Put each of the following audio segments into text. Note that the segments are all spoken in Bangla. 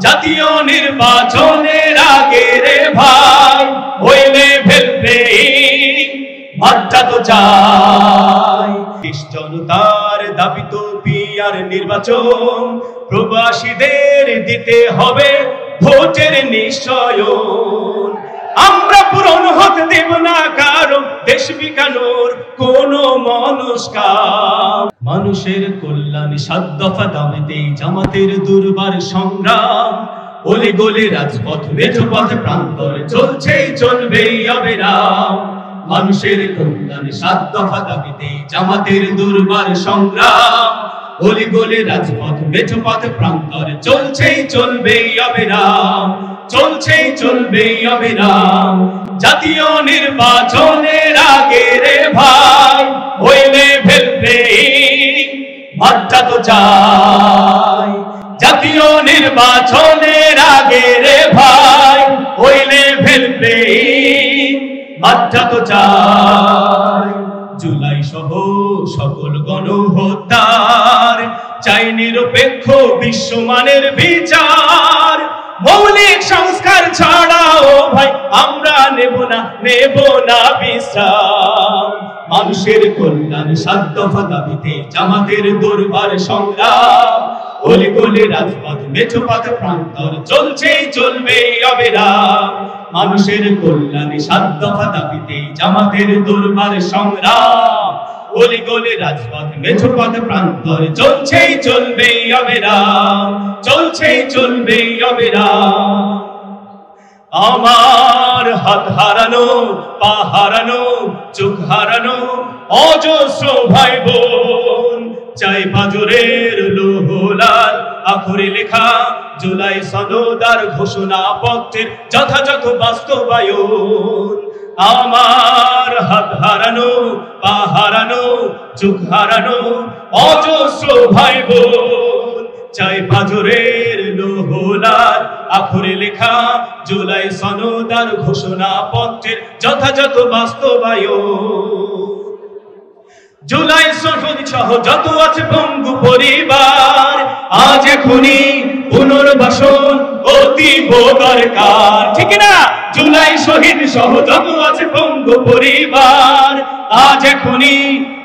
জাতীয় নির্বাচনের আগে রে ভাই হইলে ফেলবে মাঠটা তো চাই। জনতার দাবি তো পিয়ার নির্বাচন, প্রবাসীদের দিতে হবে ভোটের নিশ্চয়ন। আমরা পূরণ হতে দেব না কারো দেশ বিকানোর কোন মনস্কাম। মানুষের কল্যাণ ৭ দফা দাবিতে জামাতের দুর্বার সংগ্রাম। অলি গলি রাজপথ মেঠোপথ প্রান্তরে চলছেই চলবেই অবিরাম। মানুষের কল্যাণ ৭ দফা দাবিতে জামাতের দুর্বার সংগ্রাম। অলি গলি রাজপথ মেঠোপথ প্রান্তরে চলছেই চলবেই অবিরাম, চলছেই চলবেই অবিরাম। জাতীয় নির্বাচনের আগে রে ভাই হইলে ফেলবে মাঠটা তো চাই। জাতীয় নির্বাচনের আগে রে ভাই হইলে ফেলবে মাঠটা তো চাই। জুলাই সহ সকল গণহত্যার চাই নিরপেক্ষ বিশ্বমানের বিচার। মৌলিক সংস্কার ছাড়াও ভাই আমরা নেব না বিশ্রাম। মানুষের কল্যাণ ৭ দফা দাবিতে জামাতের দুর্বার সংগ্রাম। অলি গলি রাজপথ মেঠোপথ প্রান্তর চলছেই চলবে অবিরাম। মানুষের কল্যাণ ৭ দফা দাবিতে জামাতের দুর্বার সংগ্রাম। অলি গলি রাজপথ মেঠোপথ প্রান্তর চলছেই চলবে অবিরাম, চলছেই চলবে অবিরাম। আমার হাত হারানো, পা হারানো, চোখ হারানো অজস্র ভাই বোন চাই পাজরের লোহলাল আখরে লেখা জুলাই সনদার ঘোষণা পত্রের যথাযথ বাস্তবায়ন। আমার হাত হারানো, পা হারানো, চোখ হারানো অজস্র ভাই বোন চাই পাজরের লোহলাল আখরে লেখা জুলাই সনদার ঘোষণা পত্রের যথাযথ বাস্তবায়ন। জুলাই শহীদ সহ যত আছে পঙ্গু পরিবার আজ এখনই পুনর্বাসন অতীব দরকার, ঠিক না? জুলাই শহীদ সহ যত আছে পঙ্গু পরিবার আজ এখনই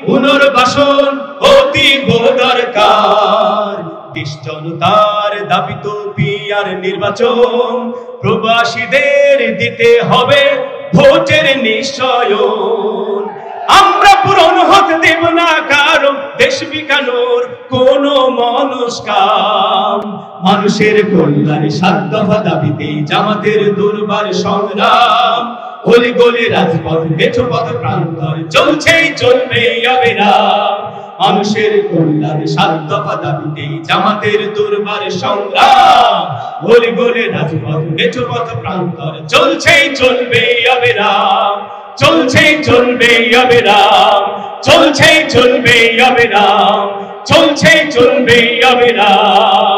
পুনর্বাসন অতীব দরকার। দেশ জনতার দাবি তো পিয়ার নির্বাচন, প্রবাসীদের দিতে হবে ভোটের নিশ্চয়ন। আমরা পূরণ হতে দেব না কারো দেশ বিকানোর কোন মনস্কাম। মানুষের কল্যাণ ৭ দফা দাবিতে জামাতের দুর্বার সংগ্রাম। অলি গলি রাজপথ মেঠোপথ প্রান্তর চলছেই চলবে অবিরাম। মানুষের কল্যাণ ৭ দফা দাবিতে জামাতের দুর্বার সংগ্রাম। অলি গলি রাজপথ মেঠোপথ প্রান্তর চলছেই চলবে অবিরাম, চলছেই চলবে অবিরাম, চলছেই চলবে অবিরাম, চলছেই চলবে অবিরাম।